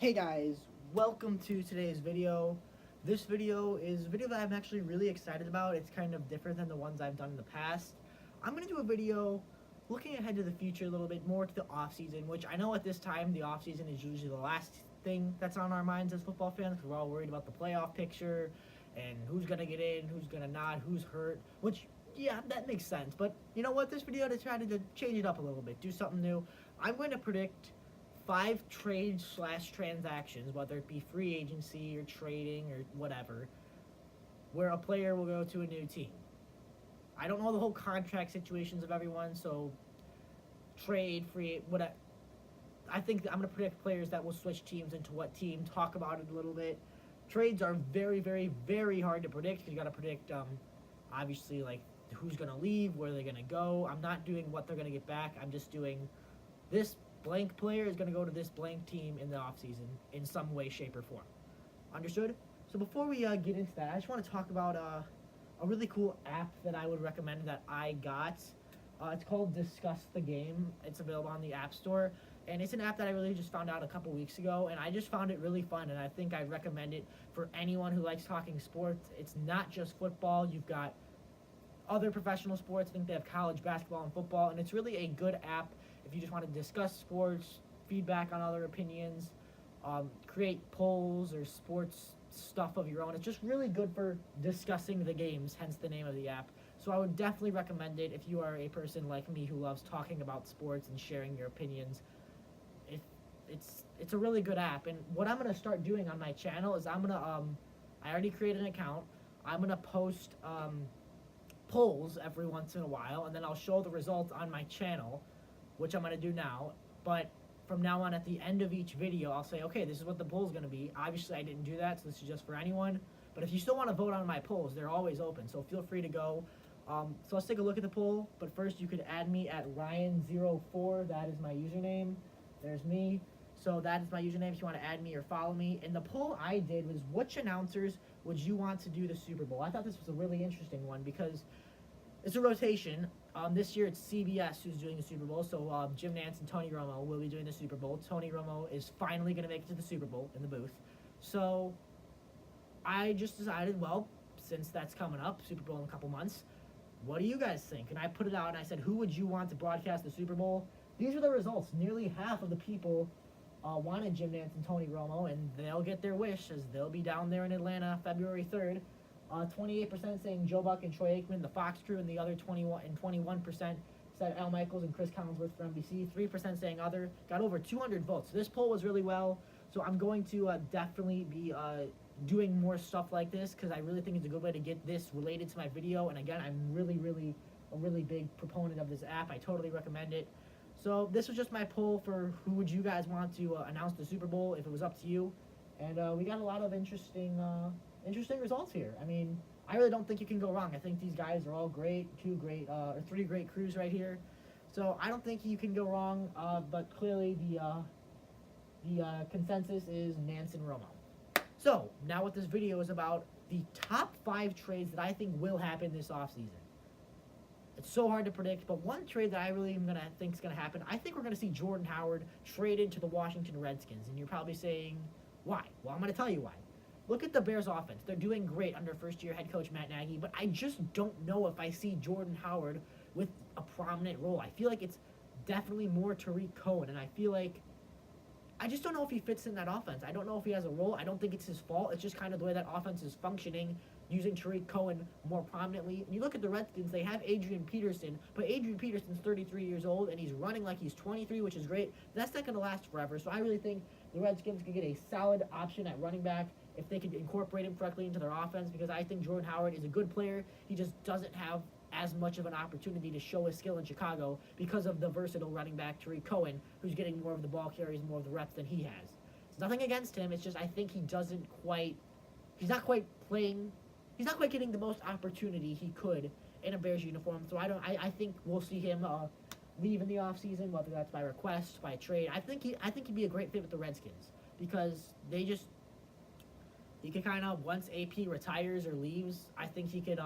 Hey guys, welcome to today's video. This video is a video that I'm actually really excited about. It's kind of different than the ones I've done in the past. I'm going to do a video looking ahead to the future a little bit more to the off-season, which I know at this time the off-season is usually the last thing that's on our minds as football fans because we're all worried about the playoff picture and who's going to get in, who's going to not, who's hurt, which, yeah, that makes sense. But you know what? This video decided to change it up a little bit, do something new. I'm going to predict 5 trades/transactions, whether it be free agency or trading or whatever, where a player will go to a new team. I don't know the whole contract situations of everyone, so trade, free, what I think I'm going to predict players that will switch teams into what team, talk about it a little bit. Trades are very, very, very hard to predict because you got to predict, obviously, like who's going to leave, where they're going to go. I'm not doing what they're going to get back. I'm just doing this blank player is going to go to this blank team in the offseason in some way, shape, or form. Understood? So before we get into that, I just want to talk about a really cool app that I would recommend that I got. It's called Discuss the Game. It's available on the App Store. And it's an app that I really just found out a couple weeks ago, and I just found it really fun, and I think I recommend it for anyone who likes talking sports. It's not just football. You've got other professional sports. I think they have college basketball and football, and it's really a good app if you just want to discuss sports, feedback on other opinions, create polls or sports stuff of your own. It's just really good for discussing the games, hence the name of the app. So I would definitely recommend it if you are a person like me who loves talking about sports and sharing your opinions. It's a really good app, and what I'm gonna start doing on my channel is I'm gonna I already created an account. I'm gonna post polls every once in a while, and then I'll show the results on my channel, which I'm going to do now. But from now on, at the end of each video, I'll say, okay, this is what the poll's going to be. Obviously, I didn't do that, so this is just for anyone. But if you still want to vote on my polls, they're always open, so feel free to go. So let's take a look at the poll. But first, you could add me at Ryan04. That is my username. There's me. So that is my username if you want to add me or follow me. And the poll I did was, which announcers would you want to do the Super Bowl? I thought this was a really interesting one because it's a rotation. This year it's CBS who's doing the Super Bowl, so Jim Nantz and Tony Romo will be doing the Super Bowl. Tony Romo is finally going to make it to the Super Bowl in the booth. So I just decided, well, since that's coming up, Super Bowl in a couple months, what do you guys think? And I put it out and I said, who would you want to broadcast the Super Bowl? These are the results. Nearly half of the people wanted Jim Nantz and Tony Romo, and they'll get their wish as they'll be down there in Atlanta February 3rd. 28% saying Joe Buck and Troy Aikman, the Fox crew, and the other 21% said Al Michaels and Chris Collinsworth for NBC. 3% saying other. Got over 200 votes. So this poll was really well. So I'm going to definitely be doing more stuff like this because I really think it's a good way to get this related to my video. And again, I'm really a really big proponent of this app. I totally recommend it. So this was just my poll for who would you guys want to announce the Super Bowl if it was up to you. And we got a lot of interesting results here. I mean, I really don't think you can go wrong. I think these guys are all great, three great crews right here. So I don't think you can go wrong. But clearly the consensus is Nantz and Romo. So now what this video is about, the top 5 trades that I think will happen this offseason. It's so hard to predict, but one trade that I really am think is gonna happen, I think we're gonna see Jordan Howard traded to the Washington Redskins. And you're probably saying, why? Well, I'm gonna tell you why. Look at the Bears offense. They're doing great under first-year head coach Matt Nagy, but I just don't know if I see Jordan Howard with a prominent role. I feel like it's definitely more Tariq Cohen, and I feel like I just don't know if he fits in that offense. I don't know if he has a role. I don't think it's his fault. It's just kind of the way that offense is functioning, using Tariq Cohen more prominently. And you look at the Redskins, they have Adrian Peterson, but Adrian Peterson's 33 years old, and he's running like he's 23, which is great. That's not going to last forever, so I really think the Redskins could get a solid option at running back if they could incorporate him correctly into their offense, because I think Jordan Howard is a good player. He just doesn't have as much of an opportunity to show his skill in Chicago because of the versatile running back Tariq Cohen, who's getting more of the ball carries, more of the reps than he has. It's nothing against him. It's just I think he's not quite getting the most opportunity he could in a Bears uniform. So I think we'll see him leave in the offseason, whether that's by request, by trade. I think he'd be a great fit with the Redskins because he could kind of, once AP retires or leaves, I think he could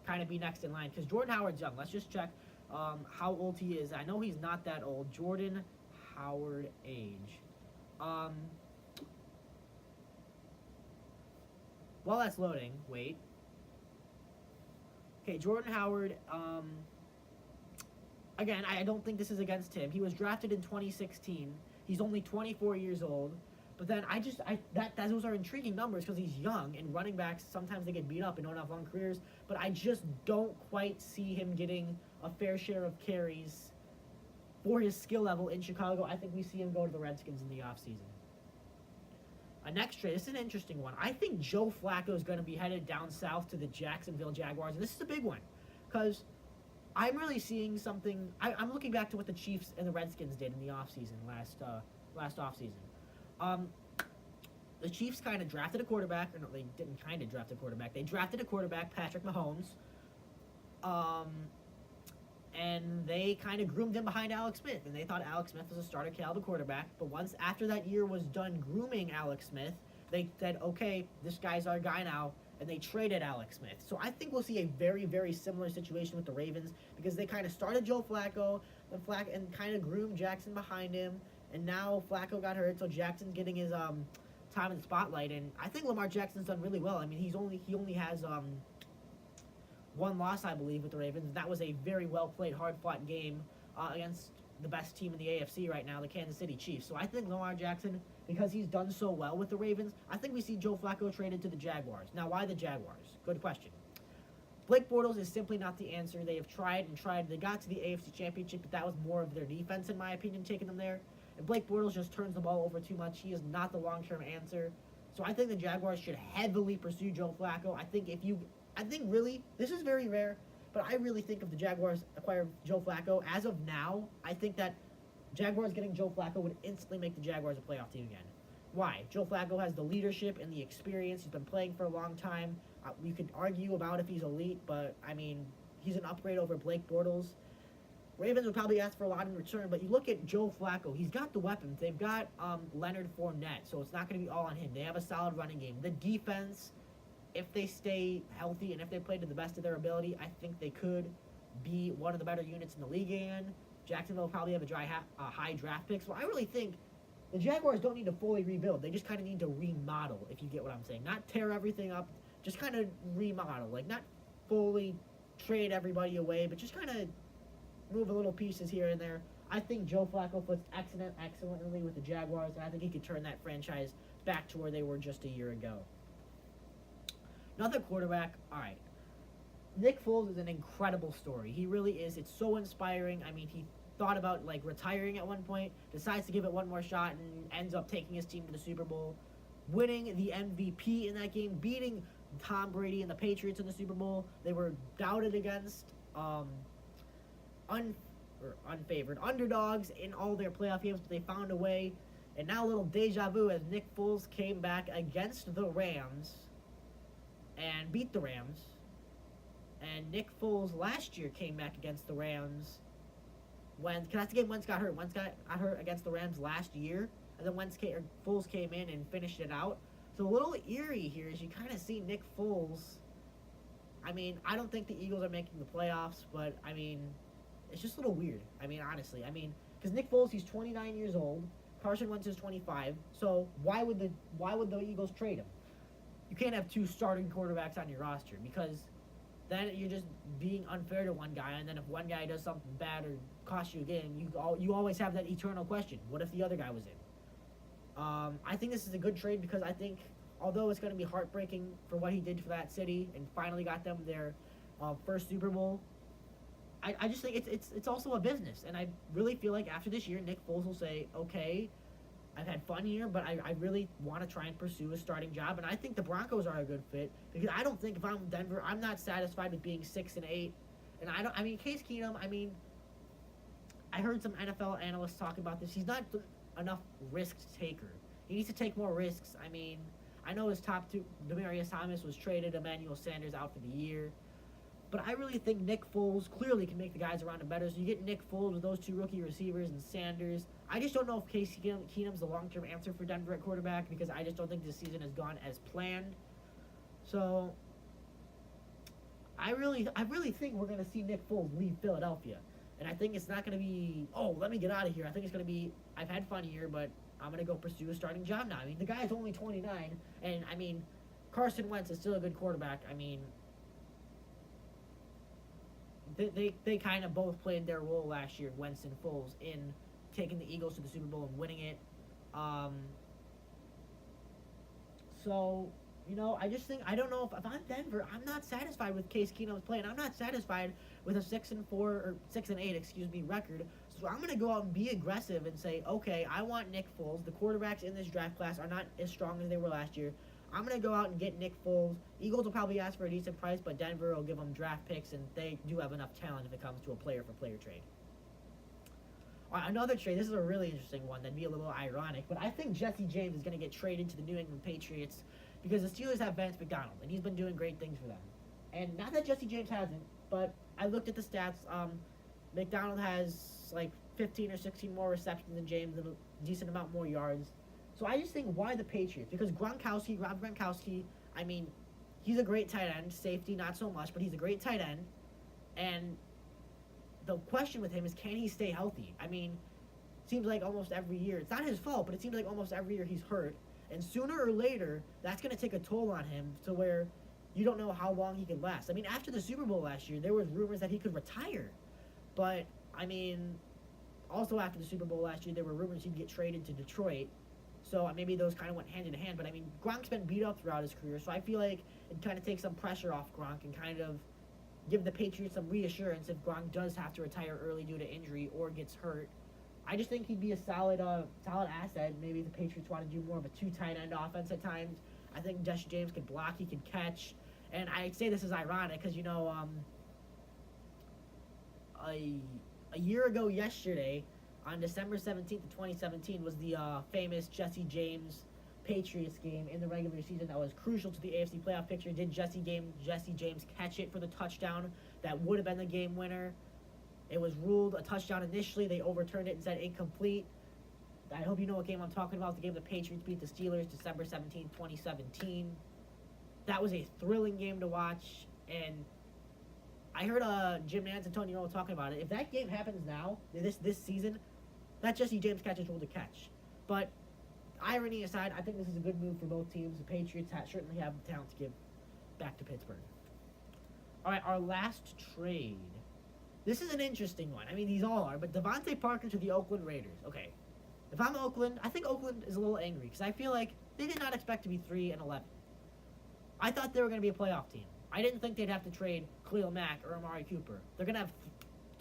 kind of be next in line because Jordan Howard's young. Let's just check how old he is. I know he's not that old. Jordan Howard age. while that's loading, wait. Okay, Jordan Howard, again, I don't think this is against him. He was drafted in 2016. He's only 24 years old. But then those are intriguing numbers because he's young, and running backs, sometimes they get beat up and don't have long careers. But I just don't quite see him getting a fair share of carries for his skill level in Chicago. I think we see him go to the Redskins in the offseason. Next trade, this is an interesting one. I think Joe Flacco is going to be headed down south to the Jacksonville Jaguars, and this is a big one because I'm really seeing something. I'm looking back to what the Chiefs and the Redskins did in the offseason last offseason. The Chiefs kind of drafted a quarterback. Or no, they didn't kind of draft a quarterback. They drafted a quarterback, Patrick Mahomes. And they kind of groomed him behind Alex Smith. And they thought Alex Smith was a starter caliber quarterback. But once after that year was done grooming Alex Smith, they said, okay, this guy's our guy now. And they traded Alex Smith. So I think we'll see a very, very similar situation with the Ravens because they kind of started Joe Flacco and kind of groomed Jackson behind him. And now Flacco got hurt, so Jackson's getting his time in the spotlight. And I think Lamar Jackson's done really well. I mean, he only has one loss, I believe, with the Ravens. That was a very well-played, hard-fought game against the best team in the AFC right now, the Kansas City Chiefs. So I think Lamar Jackson, because he's done so well with the Ravens, I think we see Joe Flacco traded to the Jaguars. Now, why the Jaguars? Good question. Blake Bortles is simply not the answer. They have tried and tried. They got to the AFC Championship, but that was more of their defense, in my opinion, taking them there. And Blake Bortles just turns the ball over too much. He is not the long-term answer. So I think the Jaguars should heavily pursue Joe Flacco. I think really, this is very rare, but I really think if the Jaguars acquire Joe Flacco, as of now, I think that Jaguars getting Joe Flacco would instantly make the Jaguars a playoff team again. Why? Joe Flacco has the leadership and the experience. He's been playing for a long time. You could argue about if he's elite, but, I mean, he's an upgrade over Blake Bortles. Ravens would probably ask for a lot in return, but you look at Joe Flacco. He's got the weapons. They've got Leonard Fournette, so it's not going to be all on him. They have a solid running game. The defense, if they stay healthy and if they play to the best of their ability, I think they could be one of the better units in the league again. Jacksonville will probably have a high draft pick, so I really think the Jaguars don't need to fully rebuild. They just kind of need to remodel, if you get what I'm saying. Not tear everything up, just kind of remodel. Like, not fully trade everybody away, but just kind of move a little pieces here and there. I think Joe Flacco fits excellently with the Jaguars, and I think he could turn that franchise back to where they were just a year ago. Another quarterback, all right. Nick Foles is an incredible story. He really is. It's so inspiring. I mean, he thought about, like, retiring at one point, decides to give it one more shot, and ends up taking his team to the Super Bowl, winning the MVP in that game, beating Tom Brady and the Patriots in the Super Bowl. They were doubted against unfavored underdogs in all their playoff games, but they found a way. And now a little deja vu as Nick Foles came back against the Rams and beat the Rams. And Nick Foles last year came back against the Rams because that's the game Wentz got hurt. Wentz got hurt against the Rams last year, and then Foles came in and finished it out. So a little eerie here as you kind of see Nick Foles. I mean, I don't think the Eagles are making the playoffs, but, I mean, it's just a little weird. I mean, honestly. I mean, because Nick Foles, he's 29 years old. Carson Wentz is 25. So why would the Eagles trade him? You can't have two starting quarterbacks on your roster because then you're just being unfair to one guy. And then if one guy does something bad or costs you a game, you always have that eternal question: what if the other guy was in? I think this is a good trade because I think, although it's going to be heartbreaking for what he did for that city and finally got them their first Super Bowl, I just think it's also a business. And I really feel like after this year, Nick Foles will say, okay, I've had fun here, but I really want to try and pursue a starting job. And I think the Broncos are a good fit because I don't think if I'm Denver, I'm not satisfied with being 6-8. And Case Keenum, I heard some NFL analysts talk about this. He's not enough risk taker. He needs to take more risks. I mean, I know his top two, Demaryius Thomas was traded, Emmanuel Sanders out for the year. But I really think Nick Foles clearly can make the guys around him better. So you get Nick Foles with those two rookie receivers and Sanders. I just don't know if Case Keenum's the long-term answer for Denver at quarterback because I just don't think this season has gone as planned. So I really think we're going to see Nick Foles leave Philadelphia. And I think it's not going to be, let me get out of here. I think it's going to be, I've had fun here, but I'm going to go pursue a starting job now. I mean, the guy's only 29, and Carson Wentz is still a good quarterback. I mean, they kind of both played their role last year, Wentz and Foles, in taking the Eagles to the Super Bowl and winning it. So, I just think, I don't know if I'm Denver, I'm not satisfied with Case Keenum's play, and I'm not satisfied with a 6-4 or 6-8, record. So I'm going to go out and be aggressive and say, okay, I want Nick Foles. The quarterbacks in this draft class are not as strong as they were last year. I'm going to go out and get Nick Foles. Eagles will probably ask for a decent price, but Denver will give them draft picks, and they do have enough talent if it comes to a player-for-player trade. All right, another trade. This is a really interesting one. That'd be a little ironic, but I think Jesse James is going to get traded to the New England Patriots because the Steelers have Vance McDonald, and he's been doing great things for them. And not that Jesse James hasn't, but I looked at the stats. McDonald has like 15 or 16 more receptions than James and a decent amount more yards. So I just think, why the Patriots? Because Rob Gronkowski, I mean, he's a great tight end. Safety, not so much, but he's a great tight end. And the question with him is, can he stay healthy? I mean, seems like almost every year, it's not his fault, but it seems like almost every year he's hurt. And sooner or later, that's going to take a toll on him to where you don't know how long he can last. I mean, after the Super Bowl last year, there was rumors that he could retire. But, I mean, also after the Super Bowl last year, there were rumors he'd get traded to Detroit. So maybe those kind of went hand in hand. But, I mean, Gronk's been beat up throughout his career, so I feel like it kind of takes some pressure off Gronk and kind of give the Patriots some reassurance if Gronk does have to retire early due to injury or gets hurt. I just think he'd be a solid asset. Maybe the Patriots want to do more of a two tight end offense at times. I think Jesse James could block, he could catch. And I say this is ironic because, a year ago yesterday, on December 17th of 2017, was the famous Jesse James Patriots game in the regular season that was crucial to the AFC playoff picture. Did Jesse James catch it for the touchdown that would have been the game winner? It was ruled a touchdown initially. They overturned it and said incomplete. I hope you know what game I'm talking about. The game the Patriots beat the Steelers December 17, 2017. That was a thrilling game to watch, and I heard Jim Nantz and Tony Romo talking about it. If that game happens now, this season, that Jesse James catch is ruled a catch. But irony aside, I think this is a good move for both teams. The Patriots certainly have the talent to give back to Pittsburgh. All right, our last trade. This is an interesting one. I mean, these all are, but Devontae Parker to the Oakland Raiders. Okay, if I'm Oakland, I think Oakland is a little angry because I feel like they did not expect to be 3-11. I thought they were going to be a playoff team. I didn't think they'd have to trade Khalil Mack or Amari Cooper. They're going to have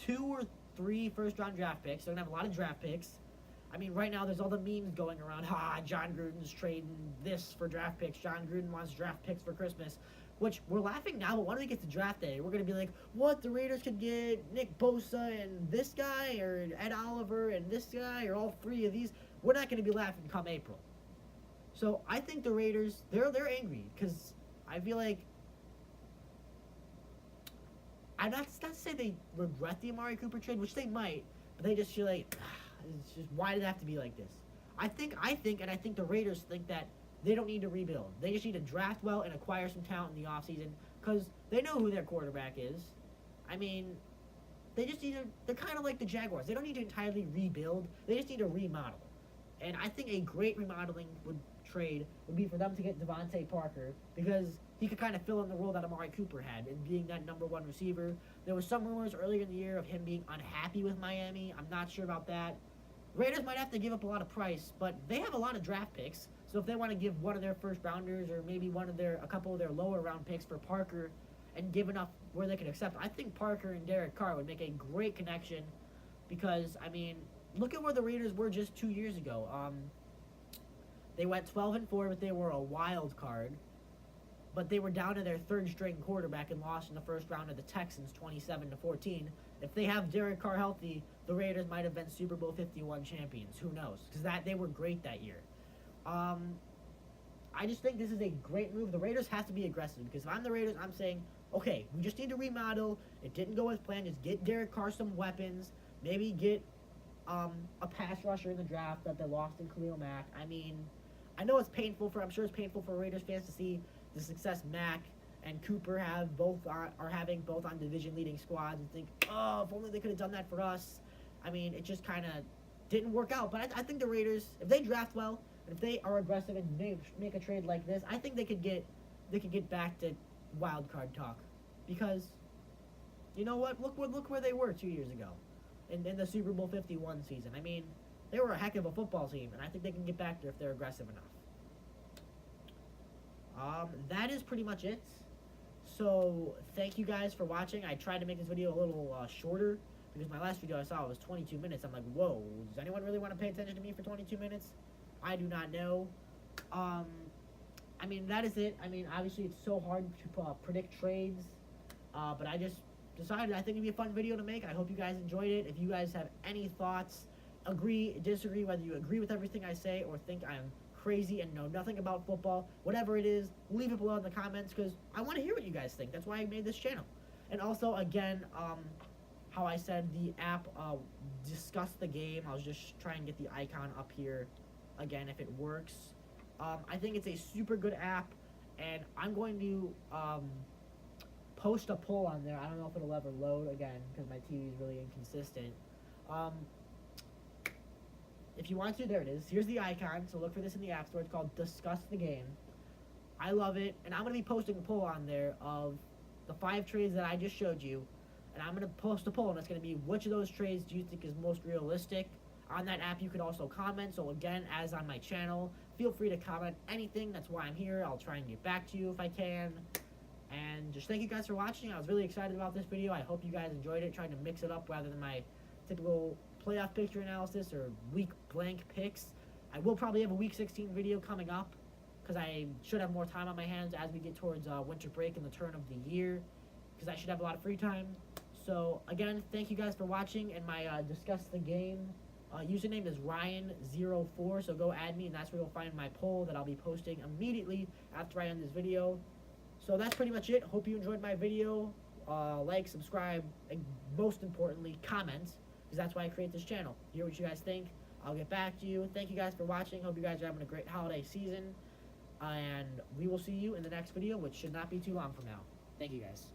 2 or 3 first-round draft picks. They're going to have a lot of draft picks. I mean, right now there's all the memes going around. John Gruden's trading this for draft picks. John Gruden wants draft picks for Christmas. Which, we're laughing now, but when we get to draft day, we're going to be like, what, the Raiders could get Nick Bosa and this guy, or Ed Oliver and this guy, or all 3 of these. We're not going to be laughing come April. So, I think the Raiders, they're angry, because I feel like, I'm not to say they regret the Amari Cooper trade, which they might, but they just feel like, it's just, why did it have to be like this? I think the Raiders think that they don't need to rebuild. They just need to draft well and acquire some talent in the offseason because they know who their quarterback is. I mean, they just need to, they're kind of like the Jaguars. They don't need to entirely rebuild. They just need to remodel. And I think a great remodeling trade would be for them to get Devontae Parker because he could kind of fill in the role that Amari Cooper had in being that number 1 receiver. There was some rumors earlier in the year of him being unhappy with Miami. I'm not sure about that. Raiders might have to give up a lot of price, but they have a lot of draft picks. So if they want to give one of their first rounders or maybe a couple of their lower round picks for Parker and give enough where they can accept, I think Parker and Derek Carr would make a great connection because, I mean, look at where the Raiders were just 2 years ago. They went 12-4, but they were a wild card. But they were down to their 3rd string quarterback and lost in the first round of the Texans 27-14. If they have Derek Carr healthy, the Raiders might have been Super Bowl 51 champions. Who knows? Because they were great that year. I just think this is a great move. The Raiders have to be aggressive because if I'm the Raiders, I'm saying, okay, we just need to remodel. It didn't go as planned. Just get Derek Carr some weapons. Maybe get a pass rusher in the draft that they lost in Khalil Mack. I mean, I know it's painful I'm sure it's painful for Raiders fans to see the success Mack and Cooper are having both on division-leading squads and think, oh, if only they could have done that for us. I mean, it just kind of didn't work out. But I think the Raiders, if they draft well, and if they are aggressive and make a trade like this, I think they could get they could get back to wild card talk, because you know what? Look where they were 2 years ago, in the Super Bowl 51 season. I mean, they were a heck of a football team, and I think they can get back there if they're aggressive enough. That is pretty much it. So thank you guys for watching. I tried to make this video a little shorter, because my last video I saw was 22 minutes. I'm like, whoa, does anyone really want to pay attention to me for 22 minutes? I do not know. I mean, that is it. I mean, obviously it's so hard to predict trades, but I just decided I think it'd be a fun video to make. I hope you guys enjoyed it. If you guys have any thoughts, agree, disagree, whether you agree with everything I say or think I'm crazy and know nothing about football, whatever it is, leave it below in the comments, because I want to hear what you guys think. That's why I made this channel. And also, again, how I said the app, discuss the game. I was just trying to get the icon up here again if it works. I think it's a super good app, and I'm going to post a poll on there. I don't know if it'll ever load again because my TV is really inconsistent. If you want to, there it is. Here's the icon, so look for this in the App Store. It's called Discuss the Game. I love it, and I'm going to be posting a poll on there of the 5 trades that I just showed you, and I'm going to post a poll, and it's going to be which of those trades do you think is most realistic. On that app, you could also comment, so again, as on my channel, feel free to comment anything. That's why I'm here. I'll try and get back to you if I can. And just thank you guys for watching. I was really excited about this video. I hope you guys enjoyed it, trying to mix it up rather than my typical playoff picture analysis or week blank picks. I will probably have a week 16 video coming up, because I should have more time on my hands as we get towards winter break and the turn of the year, because I should have a lot of free time. So again, thank you guys for watching, and my Discuss the Game username is Ryan04, so go add me, and that's where you'll find my poll that I'll be posting immediately after I end this video. So that's pretty much it. Hope you enjoyed my video. Like, subscribe, and most importantly, comment, because that's why I create this channel. Hear what you guys think. I'll get back to you. Thank you guys for watching. Hope you guys are having a great holiday season, and we will see you in the next video, which should not be too long from now. Thank you guys.